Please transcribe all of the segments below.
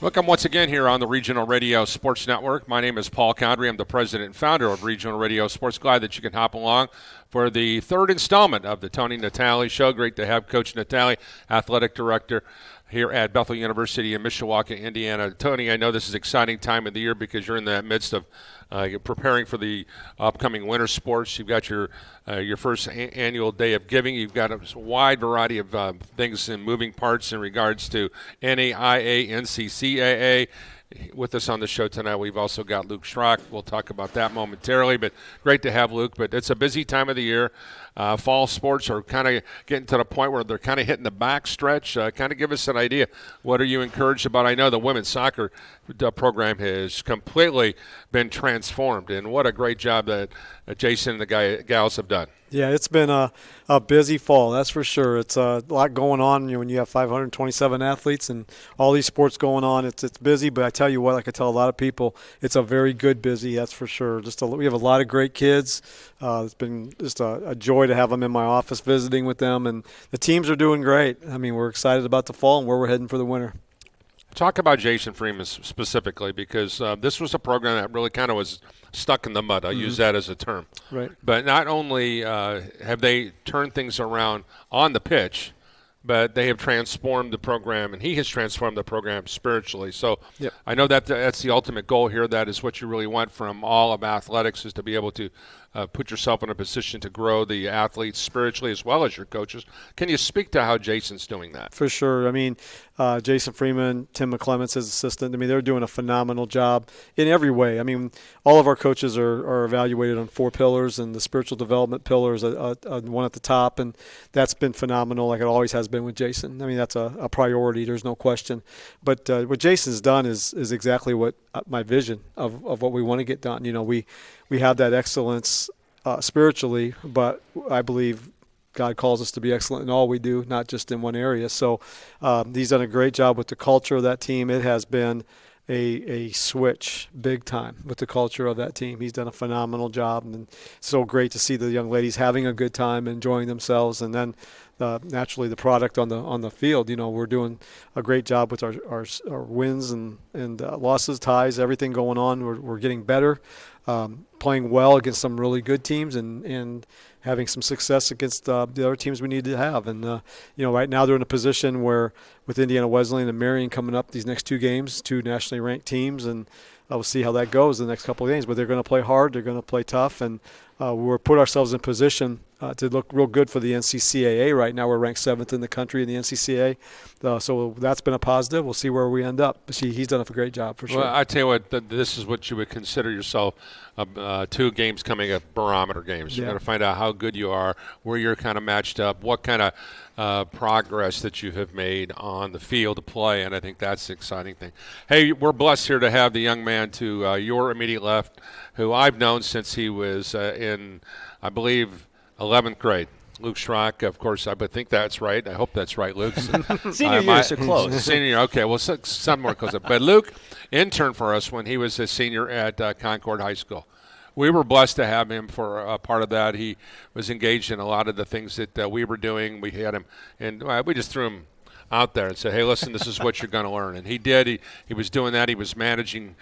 Welcome once again here on the Regional Radio Sports Network. My name is Paul Condry. I'm the president and founder of Regional Radio Sports. Glad that you can hop along for the third installment of the Tony Natali Show. Great to have Coach Natali, athletic director here at Bethel University in Mishawaka, Indiana. Tony, I know this is an exciting time of the year because you're in the midst of preparing for the upcoming winter sports. You've got your first annual day of giving. You've got a wide variety of things and moving parts in regards to NAIA, NCCAA. With us on the show tonight, we've also got Luke Schrock. We'll talk about that momentarily, but great to have Luke. But it's a busy time of the year. Fall sports are kind of getting to the point where they're kind of hitting the back stretch. Kind of give us an idea. What are you encouraged about? I know the women's soccer program has completely been transformed, and what a great job that Jason and the gals have done. Yeah, it's been a busy fall, that's for sure. It's a lot going on. When you have 527 athletes and all these sports going on, it's busy. But I tell you what, like I tell a lot of people, it's a very good busy, that's for sure. We have a lot of great kids. It's been just a joy to have them in my office visiting with them, and the teams are doing great. I mean, we're excited about the fall and where we're heading for the winter. Talk about Jason Freeman specifically, because this was a program that really kind of was stuck in the mud. I'll use that as a term. Right. But not only have they turned things around on the pitch, but they have transformed the program, and he has transformed the program spiritually. So yep. I know that that's the ultimate goal here. That is what you really want from all of athletics, is to be able to put yourself in a position to grow the athletes spiritually as well as your coaches. Can you speak to how Jason's doing that? For sure. I mean, Jason Freeman, Tim McClements, his assistant, I mean, they're doing a phenomenal job in every way. I mean, all of our coaches are evaluated on 4 pillars, and the spiritual development pillar is one at the top, and that's been phenomenal, like it always has been with Jason. I mean, that's a priority. There's no question. But what Jason's done is exactly what my vision of what we want to get done. You know, we have that excellence spiritually, but I believe God calls us to be excellent in all we do, not just in one area. So he's done a great job with the culture of that team. It has been a switch big time with the culture of that team. He's done a phenomenal job, and it's so great to see the young ladies having a good time, enjoying themselves, and then naturally the product on the field. You know, we're doing a great job with our wins and losses, ties, everything going on. We're getting better, playing well against some really good teams, and having some success against the other teams we need to have. And, right now they're in a position where with Indiana Wesleyan and Marion coming up these next 2 games, 2 nationally ranked teams, and we'll see how that goes the next couple of games. But they're going to play hard. They're going to play tough. And we're put ourselves in position to look real good for the NCCAA right now. We're ranked 7th in the country in the NCCAA. So that's been a positive. We'll see where we end up. But he's done a great job for sure. Well, I tell you what, this is what you would consider yourself 2 games coming up, barometer games. Yeah. You're going to find out how good you are, where you're kind of matched up, what kind of progress that you have made on the field of play, and I think that's the exciting thing. Hey, we're blessed here to have the young man to your immediate left, who I've known since he was in, I believe, 11th grade. Luke Schrock, of course, I think that's right. I hope that's right, Luke. Senior year, so close. Senior year, okay. Well, some more close. But Luke interned for us when he was a senior at Concord High School. We were blessed to have him for a part of that. He was engaged in a lot of the things that we were doing. We had him, and we just threw him out there and said, hey, listen, this is what you're going to learn. And he did. He was doing that. He was managing,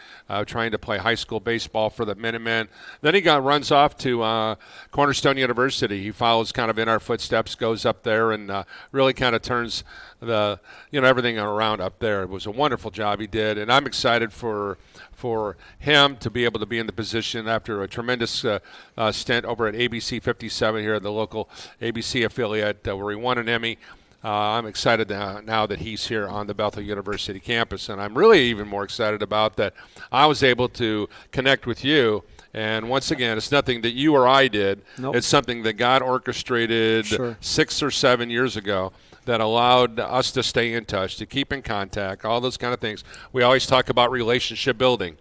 trying to play high school baseball for the Minutemen. Then he runs off to Cornerstone University. He follows kind of in our footsteps, goes up there, and really kind of turns everything around up there. It was a wonderful job he did, and I'm excited for him to be able to be in the position after a tremendous stint over at ABC 57 here at the local ABC affiliate where he won an Emmy. I'm excited now that he's here on the Bethel University campus, and I'm really even more excited about that I was able to connect with you. And once again, it's nothing that you or I did. Nope. It's something that God orchestrated 6 or 7 years ago that allowed us to stay in touch, to keep in contact, all those kind of things. We always talk about relationship building,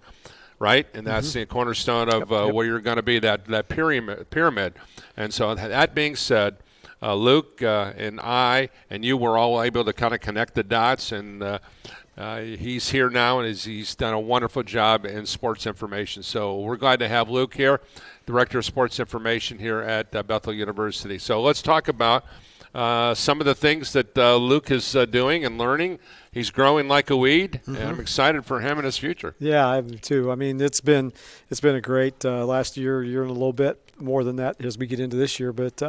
right? And that's the cornerstone of where you're going to be, that pyramid. And so that being said, Luke and I and you were all able to kind of connect the dots, and he's here now, and he's done a wonderful job in sports information. So we're glad to have Luke here, Director of Sports Information here at Bethel University. So let's talk about some of the things that Luke is doing and learning. He's growing like a weed, and I'm excited for him and his future. Yeah, I am too. I mean, it's been a great last year and a little bit more than that as we get into this year. But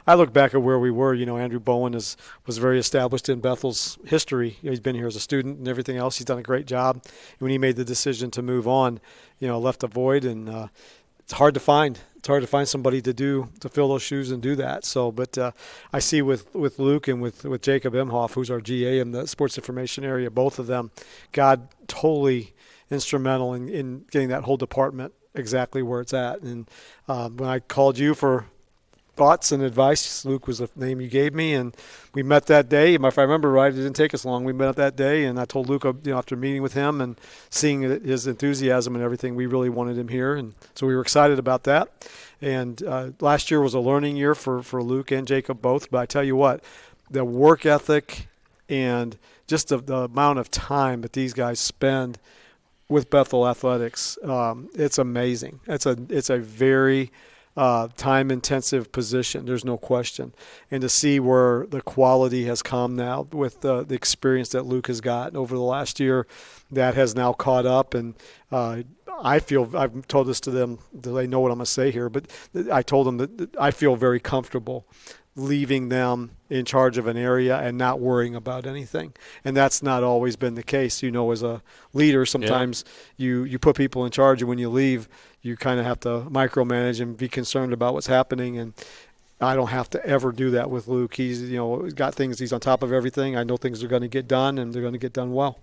I look back at where we were. Andrew Bowen was very established in Bethel's history. He's been here as a student and everything else. He's done a great job. When he made the decision to move on, left a void, and it's hard to find. It's hard to find somebody to fill those shoes and do that. So, but I see with Luke and with Jacob Imhoff, who's our GA in the sports information area, both of them, God, totally instrumental in getting that whole department exactly where it's at. And when I called you for thoughts and advice, Luke was the name you gave me, and we met that day. If I remember right, it didn't take us long. We met that day, and I told Luke, after meeting with him and seeing his enthusiasm and everything, we really wanted him here, and so we were excited about that. And last year was a learning year for Luke and Jacob both, but I tell you what, the work ethic and just the amount of time that these guys spend with Bethel Athletics, it's amazing. It's a very time-intensive position, there's no question. And to see where the quality has come now with the experience that Luke has gotten over the last year, that has now caught up. And I've told this to them, they know what I'm going to say here, but I told them that I feel very comfortable leaving them in charge of an area and not worrying about anything. And that's not always been the case. As a leader, sometimes you put people in charge, and when you leave, you kind of have to micromanage and be concerned about what's happening. And I don't have to ever do that with Luke. He's got things, he's on top of everything. I know things are going to get done, and they're going to get done well.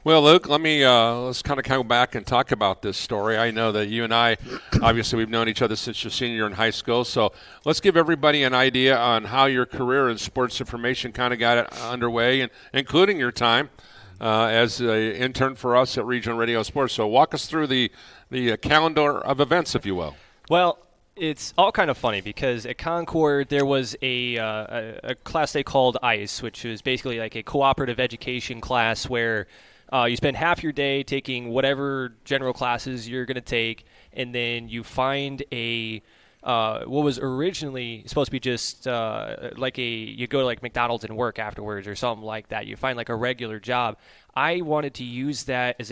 Well, Luke, let's kind of come back and talk about this story. I know that you and I, obviously, we've known each other since your senior year in high school. So let's give everybody an idea on how your career in sports information kind of got it underway, and including your time as an intern for us at Regional Radio Sports. So walk us through the calendar of events, if you will. Well, it's all kind of funny because at Concord there was a class they called ICE, which was basically like a cooperative education class where you spend half your day taking whatever general classes you're going to take, and then you find what was originally supposed to be just you go to like McDonald's and work afterwards or something like that. You find like a regular job. I wanted to use that as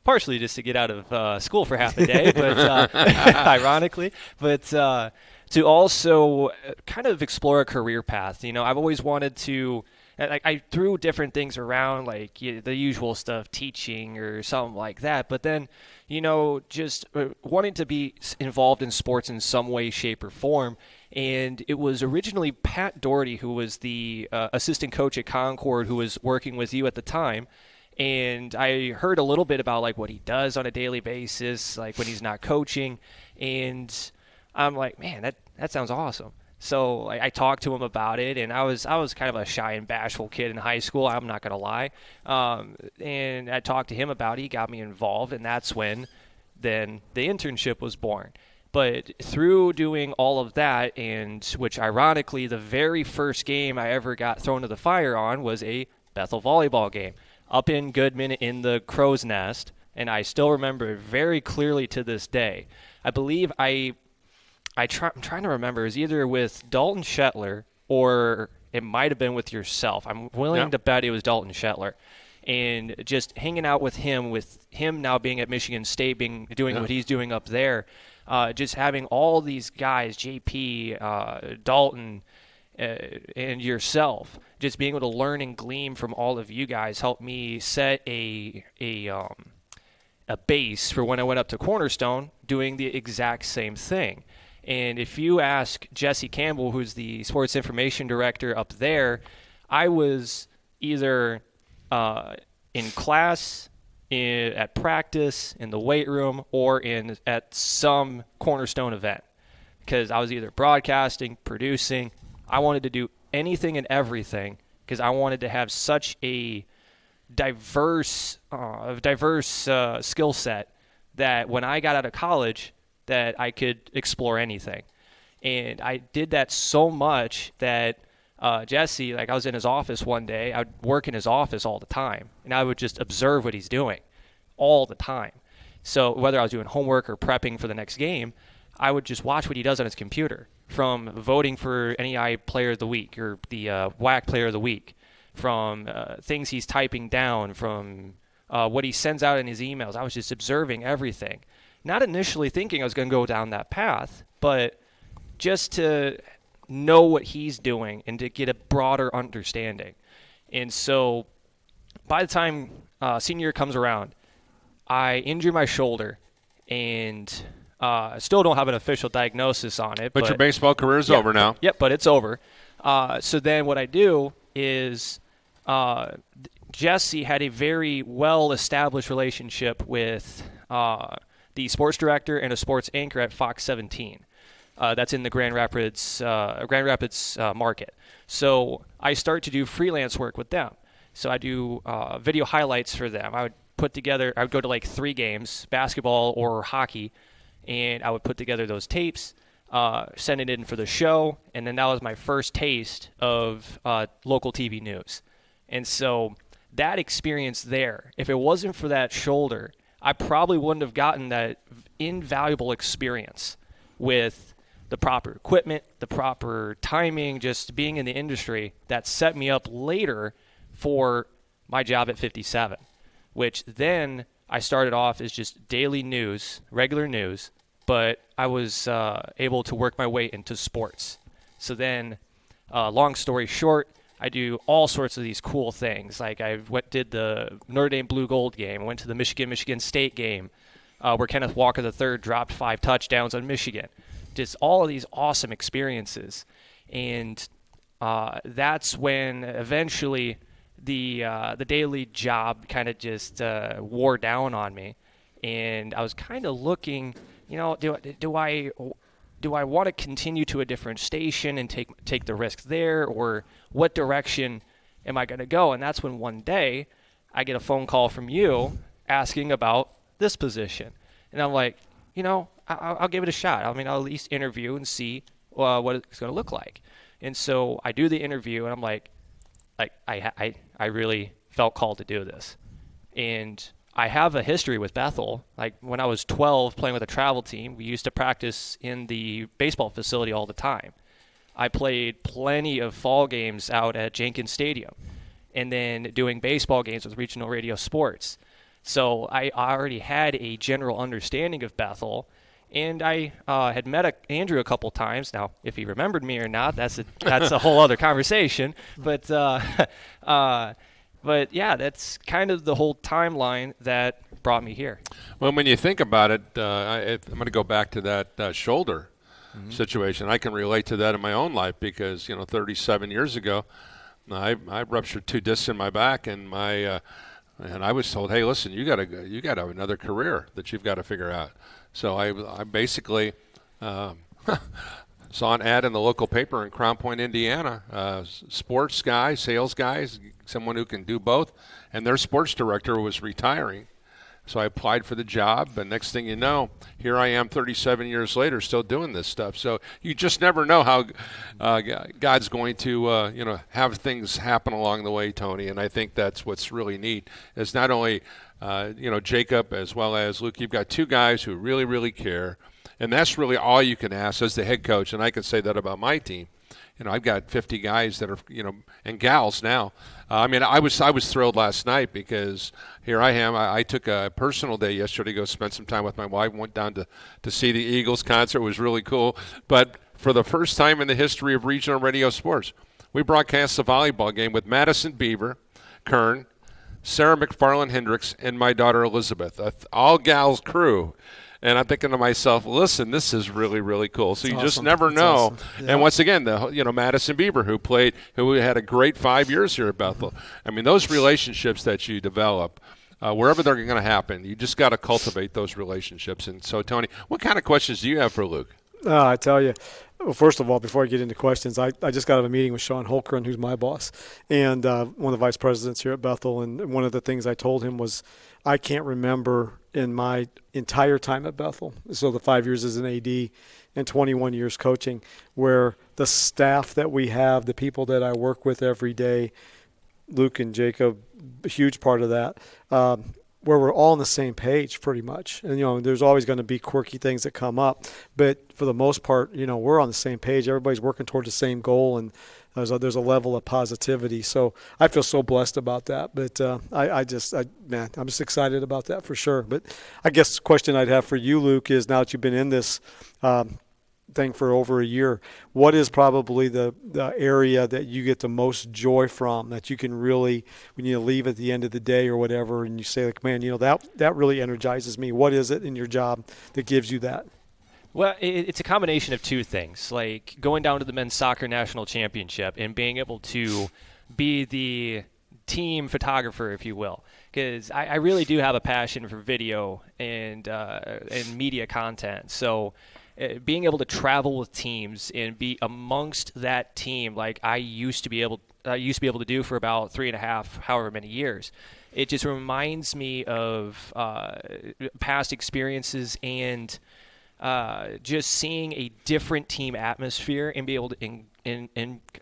partially just to get out of school for half a day, but ironically, but to also kind of explore a career path. I've always wanted to. I threw different things around, like the usual stuff, teaching or something like that. But then, just wanting to be involved in sports in some way, shape, or form. And it was originally Pat Doherty, who was the assistant coach at Concord, who was working with you at the time. And I heard a little bit about like what he does on a daily basis, like when he's not coaching. And I'm like, man, that sounds awesome. So I talked to him about it, and I was kind of a shy and bashful kid in high school. I'm not going to lie. And I talked to him about it. He got me involved, and that's when then the internship was born. But through doing all of that, and which ironically the very first game I ever got thrown to the fire on was a Bethel volleyball game up in Goodman in the Crow's Nest, and I still remember it very clearly to this day. I believe I'm trying to remember. It was either with Dalton Shetler or it might have been with yourself. I'm willing to bet it was Dalton Shetler. And just hanging out with him now being at Michigan State, doing what he's doing up there, just having all these guys, JP, Dalton, and yourself, just being able to learn and glean from all of you guys helped me set a base for when I went up to Cornerstone doing the exact same thing. And if you ask Jesse Campbell, who's the sports information director up there, I was either in class, at practice, in the weight room, or at some Cornerstone event. Because I was either broadcasting, producing. I wanted to do anything and everything because I wanted to have such a diverse skill set that when I got out of college, that I could explore anything. And I did that so much that Jesse, I was in his office one day. I would work in his office all the time, and I would just observe what he's doing all the time. So whether I was doing homework or prepping for the next game, I would just watch what he does on his computer from voting for NEI Player of the Week or the WAC Player of the Week, from things he's typing down, from what he sends out in his emails. I was just observing everything. Not initially thinking I was going to go down that path, but just to know what he's doing and to get a broader understanding. And so by the time senior year comes around, I injure my shoulder and still don't have an official diagnosis on it. But your baseball career is over now. Yep, but it's over. So then what I do is Jesse had a very well-established relationship with the sports director and a sports anchor at Fox 17. That's in the Grand Rapids market. So I start to do freelance work with them. So I do video highlights for them. I would go to like 3 games, basketball or hockey, and I would put together those tapes, send it in for the show, and then that was my first taste of local TV news. And so that experience there, if it wasn't for that shoulder, I probably wouldn't have gotten that invaluable experience with the proper equipment, the proper timing, just being in the industry that set me up later for my job at 57, which then I started off as just daily news, regular news, but I was able to work my way into sports. So then, long story short, I do all sorts of these cool things. Like did the Notre Dame Blue Gold game. I went to the Michigan State game where Kenneth Walker III dropped 5 touchdowns on Michigan. Just all of these awesome experiences. And that's when eventually the daily job kind of just wore down on me. And I was kind of looking, do I want to continue to a different station and take the risk there, or what direction am I going to go? And that's when one day I get a phone call from you asking about this position. And I'm like, I'll give it a shot. I mean, I'll at least interview and see what it's going to look like. And so I do the interview, and I'm like I really felt called to do this. And I have a history with Bethel. Like when I was 12 playing with a travel team, we used to practice in the baseball facility all the time. I played plenty of fall games out at Jenkins Stadium and then doing baseball games with Regional Radio Sports. So I already had a general understanding of Bethel, and I had met Andrew a couple times. Now, if he remembered me or not, that's a whole other conversation. But yeah, that's kind of the whole timeline that brought me here. Well, when you think about it, I'm going to go back to that shoulder situation. I can relate to that in my own life because 37 years ago, I ruptured 2 discs in my back, and and I was told, hey, listen, you got to have another career that you've got to figure out. So I basically saw an ad in the local paper in Crown Point, Indiana, sports guy, sales guys, someone who can do both, and their sports director was retiring. So I applied for the job, and next thing you know, here I am 37 years later still doing this stuff. So you just never know how God's going to have things happen along the way, Tony, and I think that's what's really neat is not only Jacob as well as Luke, you've got 2 guys who really, really care, and that's really all you can ask as the head coach, and I can say that about my team. I've got 50 guys that are, and gals now. I was thrilled last night because here I am. I took a personal day yesterday to go spend some time with my wife. Went down to see the Eagles concert. It was really cool. But for the first time in the history of regional radio sports, we broadcast the volleyball game with Madison Beaver, Kern, Sarah McFarland Hendricks, and my daughter Elizabeth. All gals crew. And I'm thinking to myself, listen, this is really, really cool. So you just never know. Awesome. Yeah. And once again, Madison Beaver, who had a great 5 years here at Bethel. I mean, those relationships that you develop, wherever they're going to happen, you just got to cultivate those relationships. And so, Tony, what kind of questions do you have for Luke? I tell you, well, first of all, before I get into questions, I just got out of a meeting with Sean Holkren, who's my boss, and one of the vice presidents here at Bethel. And one of the things I told him was I can't remember in my entire time at Bethel, so the 5 years as an AD and 21 years coaching, where the staff that we have, the people that I work with every day, Luke and Jacob, a huge part of that, where we're all on the same page pretty much. And, there's always going to be quirky things that come up. But for the most part, we're on the same page. Everybody's working towards the same goal, and there's a level of positivity. So I feel so blessed about that. But I'm just excited about that for sure. But I guess the question I'd have for you, Luke, is now that you've been in this thing for over a year, what is probably the area that you get the most joy from, that you can really, when you leave at the end of the day or whatever, and you say, like, man, that really energizes me? What is it in your job that gives you that? Well, it's a combination of two things, like going down to the men's soccer national championship and being able to be the team photographer, if you will, because I really do have a passion for video and media content. So being able to travel with teams and be amongst that team, like I used to be able to do for about 3.5, however many years, it just reminds me of past experiences and just seeing a different team atmosphere and be able to kind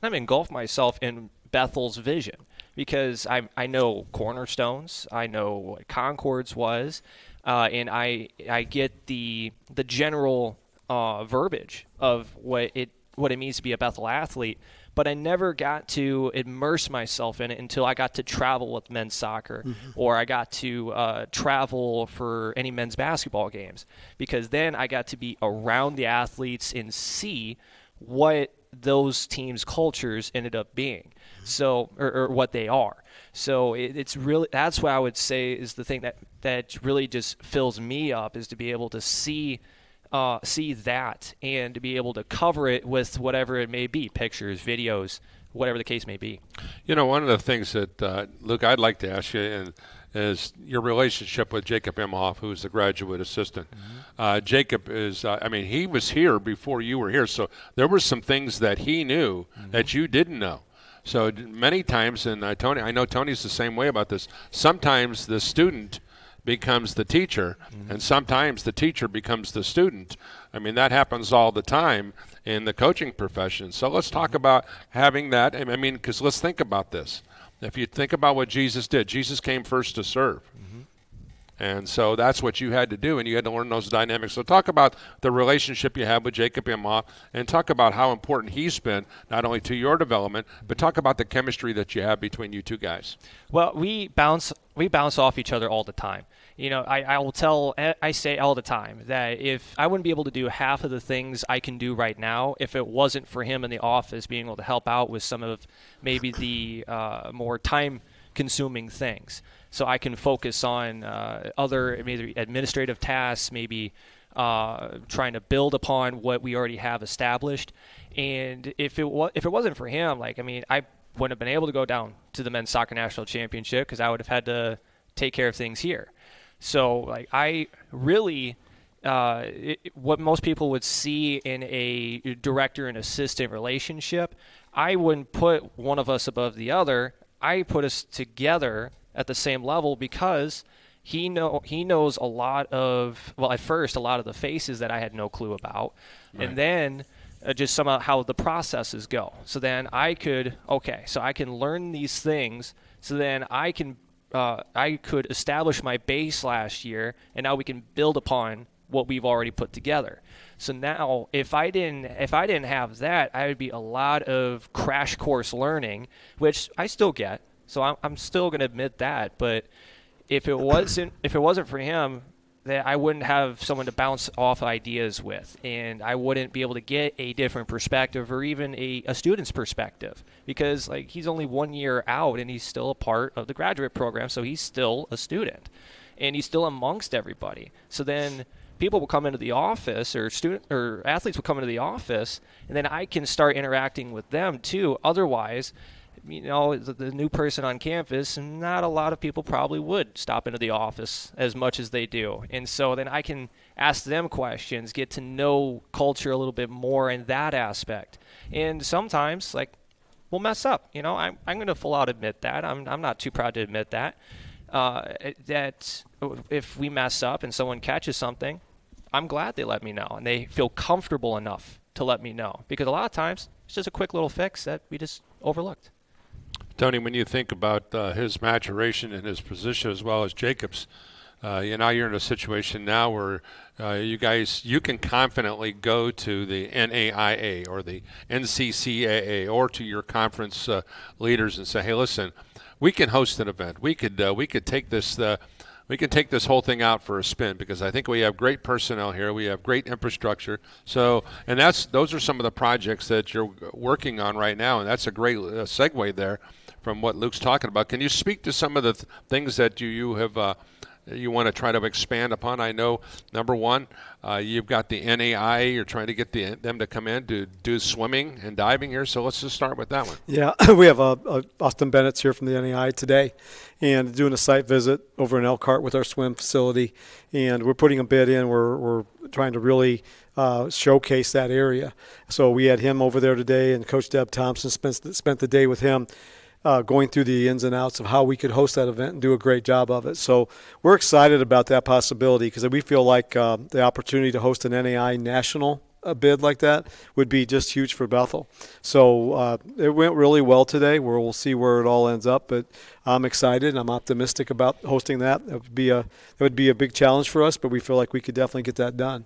of engulf myself in Bethel's vision, because I know Cornerstones, I know what Concord's was, and I get the general verbiage of what it means to be a Bethel athlete, but I never got to immerse myself in it until I got to travel with men's soccer, or I got to travel for any men's basketball games, because then I got to be around the athletes and see what those teams' cultures ended up being, so or what they are. So it's really, that's what I would say is the thing that really just fills me up, is to be able to see that and to be able to cover it with whatever it may be, pictures, videos, whatever the case may be. One of the things that, Luke, I'd like to ask you is your relationship with Jacob Imhoff, who's the graduate assistant. Jacob is, he was here before you were here, so there were some things that he knew that you didn't know. So many times, and Tony, I know Tony's the same way about this, sometimes the student becomes the teacher, and sometimes the teacher becomes the student. That happens all the time in the coaching profession. So let's talk about having that. Because let's think about this. If you think about what Jesus did, Jesus came first to serve. And so that's what you had to do, and you had to learn those dynamics. So talk about the relationship you have with Jacob Imhoff, and talk about how important he's been, not only to your development, but talk about the chemistry that you have between you two guys. Well, we bounce off each other all the time. I say all the time that if I wouldn't be able to do half of the things I can do right now if it wasn't for him in the office being able to help out with some of maybe the more time-consuming things. So I can focus on other maybe administrative tasks, maybe trying to build upon what we already have established. And if it wasn't for him, I wouldn't have been able to go down to the men's soccer national championship, because I would have had to take care of things here. So I really, what most people would see in a director and assistant relationship, I wouldn't put one of us above the other. I put us together at the same level, because he knows a lot of, well, at first a lot of the faces that I had no clue about, right. And then just some of how the processes go. So then I can learn these things, so then I could establish my base last year, and now we can build upon what we've already put together. So now, if I didn't have that, I would be a lot of crash course learning, which I still get. So I'm still going to admit that. But if it wasn't for him, that I wouldn't have someone to bounce off ideas with, and I wouldn't be able to get a different perspective, or even a student's perspective, because he's only 1 year out and he's still a part of the graduate program, so he's still a student, and he's still amongst everybody. So then people will come into the office, or athletes will come into the office, and then I can start interacting with them too. Otherwise, the new person on campus, not a lot of people probably would stop into the office as much as they do. And so then I can ask them questions, get to know culture a little bit more in that aspect. And sometimes, we'll mess up. I'm going to full out admit that. I'm not too proud to admit that. That if we mess up and someone catches something, I'm glad they let me know, and they feel comfortable enough to let me know. Because a lot of times, it's just a quick little fix that we just overlooked. Tony, when you think about his maturation and his position as well as Jacob's, you're in a situation now where you can confidently go to the NAIA or the NCCAA or to your conference leaders and say, hey, listen, we can host an event. We could take this. We can take this whole thing out for a spin because I think we have great personnel here. We have great infrastructure. So, and those are some of the projects that you're working on right now, and that's a great segue there from what Luke's talking about. Can you speak to some of the things that you have you want to try to expand upon? I know, number one, you've got the NAI. You're trying to get them to come in to do swimming and diving here. So let's just start with that one. Yeah, we have Austin Bennett's here from the NAI today and doing a site visit over in Elkhart with our swim facility. And we're putting a bid in. We're trying to really showcase that area. So we had him over there today, and Coach Deb Thompson spent the day with him going through the ins and outs of how we could host that event and do a great job of it. So we're excited about that possibility because we feel like the opportunity to host an NAI national bid like that would be just huge for Bethel. So it went really well today. We'll see where it all ends up, but I'm excited and I'm optimistic about hosting that. It would be a big challenge for us, but we feel like we could definitely get that done.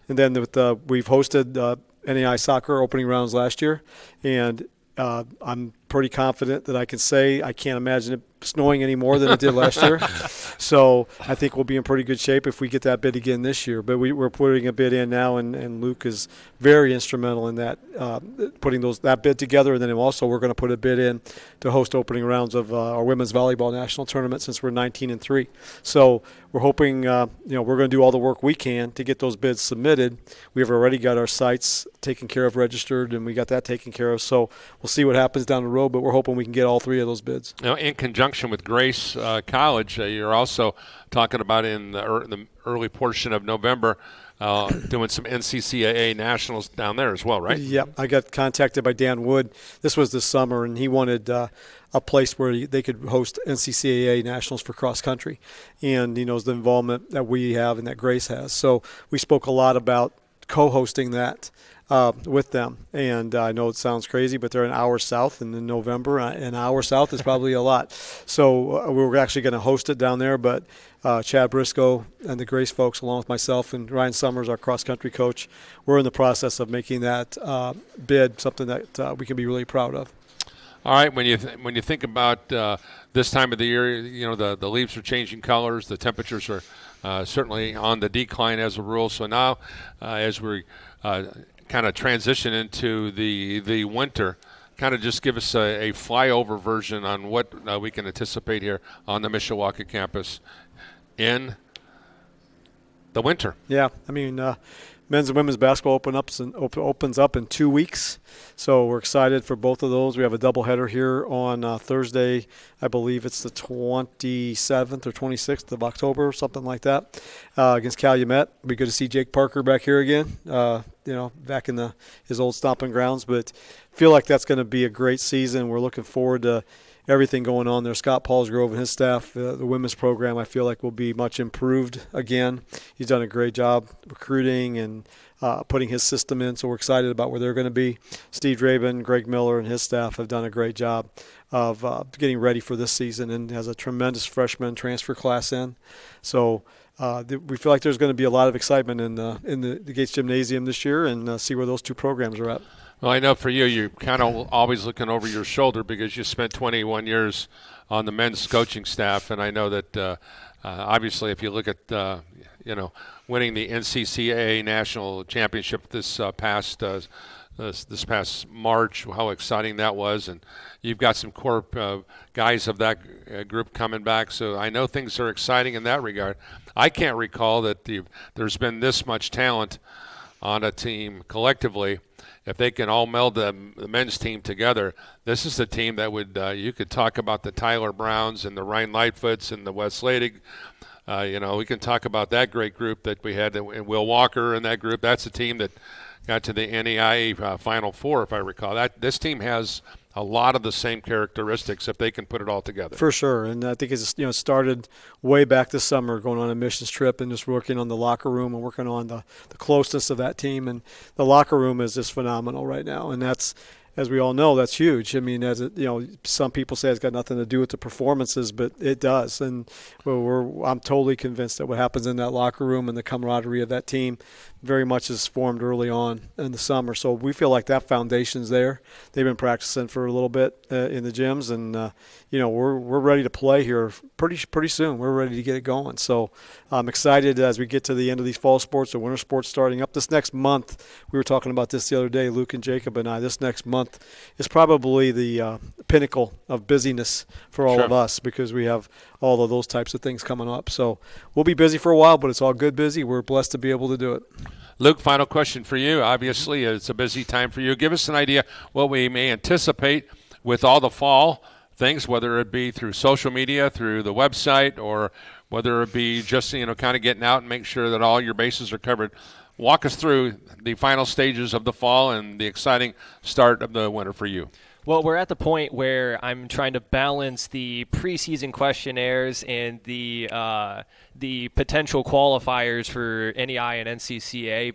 And then we've hosted NAI soccer opening rounds last year, and I'm pretty confident that I can say I can't imagine it snowing any more than it did last year. So I think we'll be in pretty good shape if we get that bid again this year. But we're putting a bid in now, and Luke is very instrumental in that, putting that bid together. And then also we're going to put a bid in to host opening rounds of our women's volleyball national tournament since we're 19-3. So we're hoping, we're going to do all the work we can to get those bids submitted. We've already got our sites taken care of, registered, and we got that taken care of. So we'll see what happens down the road, but we're hoping we can get all three of those bids. Now, in conjunction with Grace College, you're also talking about in the early portion of November doing some NCCAA nationals down there as well, right? Yeah, I got contacted by Dan Wood. This was this summer, and he wanted a place where they could host NCCAA nationals for cross country, and he knows the involvement that we have and that Grace has. So we spoke a lot about co-hosting that with them. And I know it sounds crazy, but they're an hour south, and in November, an hour south is probably a lot. So we're actually going to host it down there, but Chad Briscoe and the Grace folks, along with myself and Ryan Summers, our cross-country coach, we're in the process of making that bid something that we can be really proud of. All right, when you think about this time of the year, the leaves are changing colors, the temperatures are certainly on the decline as a rule. So now, as we kind of transition into the winter, kind of just give us a flyover version on what we can anticipate here on the Mishawaka campus in the winter. Yeah, I mean, men's and women's basketball opens up in 2 weeks, so we're excited for both of those. We have a doubleheader here on Thursday. I believe it's the 27th or 26th of October, something like that, against Calumet. It'll be good to see Jake Parker back here again, back in his old stomping grounds. But feel like that's going to be a great season. We're looking forward to everything going on there. Scott Paulsgrove and his staff, the women's program, I feel like will be much improved again. He's done a great job recruiting and putting his system in, so we're excited about where they're going to be. Steve Draben, Greg Miller, and his staff have done a great job of getting ready for this season, and has a tremendous freshman transfer class in. So we feel like there's going to be a lot of excitement in the Gates Gymnasium this year, and see where those two programs are at. Well, I know for you're kind of always looking over your shoulder because you spent 21 years on the men's coaching staff, and I know that obviously if you look at winning the NCCAA national championship this past March, how exciting that was, and you've got some core guys of that group coming back, so I know things are exciting in that regard. I can't recall that there's been this much talent on a team collectively. If they can all meld the men's team together, this is the team that would you could talk about the Tyler Browns and the Ryan Lightfoots and the Wes Sladig. We can talk about that great group that we had, and Will Walker and that group. That's a team that got to the NAIA Final Four, if I recall. This team has a lot of the same characteristics if they can put it all together. For sure, and I think it's started way back this summer, going on a missions trip and just working on the locker room and working on the closeness of that team. And the locker room is just phenomenal right now, and that's as we all know, that's huge. I mean, some people say it's got nothing to do with the performances, but it does. And I'm totally convinced that what happens in that locker room and the camaraderie of that team very much is formed early on in the summer. So we feel like that foundation's there. They've been practicing for a little bit in the gyms, and we're ready to play here pretty soon. We're ready to get it going. So I'm excited as we get to the end of these fall sports or winter sports starting up this next month. We were talking about this the other day, Luke and Jacob and I. This next month is probably the pinnacle of busyness for all of us, because we have all of those types of things coming up. So we'll be busy for a while, but it's all good busy. We're blessed to be able to do it. Luke, final question for you. Obviously, it's a busy time for you. Give us an idea what we may anticipate with all the fall things, whether it be through social media, through the website, or whether it be just, kind of getting out and make sure that all your bases are covered. Walk us through the final stages of the fall and the exciting start of the winter for you. Well, we're at the point where I'm trying to balance the preseason questionnaires and the potential qualifiers for NEI and NCCA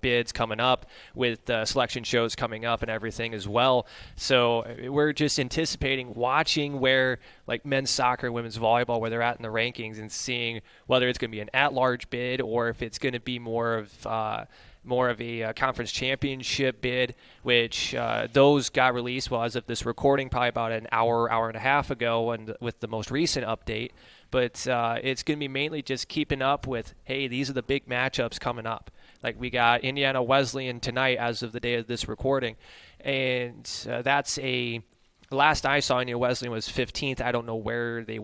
bids coming up, with selection shows coming up and everything as well. So we're just anticipating watching where, like, men's soccer, women's volleyball, where they're at in the rankings, and seeing whether it's going to be an at-large bid or if it's going to be more of a conference championship bid, which those got released, as of this recording, probably about an hour and a half ago, and with the most recent update. But it's going to be mainly just keeping up with, hey, these are the big matchups coming up. Like, we got Indiana Wesleyan tonight as of the day of this recording, and that's last I saw, Indiana Wesleyan was 15th. I don't know where they